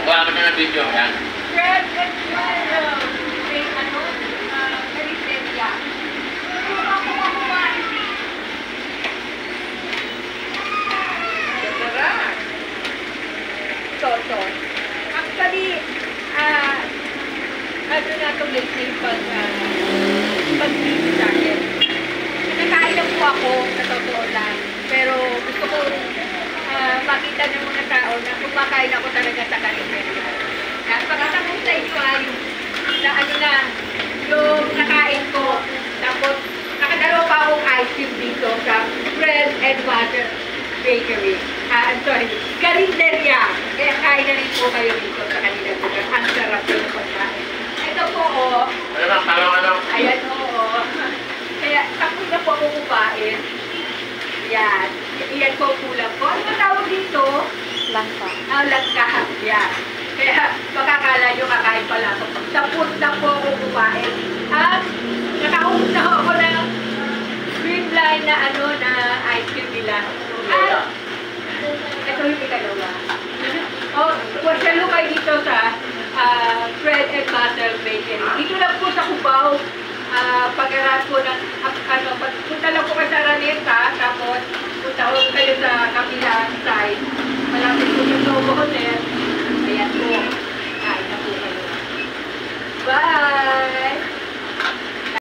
Wala kami na video yan. Bread and butter. May ano, Cariceria. Sarap. Toto. Actually, ano na itong lately pag-TV sa akin. Nakain na po ako, sa totoo lang. Pero gusto ko makita ng mga tao na kumakain ako talaga sa Cariceria. Pagkatapos sa inyo yung nakain ko. Tapos, nakadalaw pa akong ice cream dito sa Bread and Butter Bakery. I'm sorry, Cariceria. Kaya kain na rin po kayo dito sa kanila. Ang sarap yung pagkain. Ito po, Ano? Ayan, Kaya, tapos na po ako kumain. Yan. Yan po kulang ko. Ano tawag dito? Langka. Langka. Yan. Kaya, makakala nyo kakain pala ako. Tapos na po ako kumain. At, nakaubos na ako ng streamline na na ice cream nila. At, ito yung ikalawa. Wasyalo kayo dito sa Bread and Butter Bakery. Dito lang po sa Cubao. Pag-aras po ng, punta lang po kayo sa Araneta, tapos punta ko kayo sa kabilang side. Malapit po yung Novo Hotel. Ayan po. Kain na po kayo. Bye!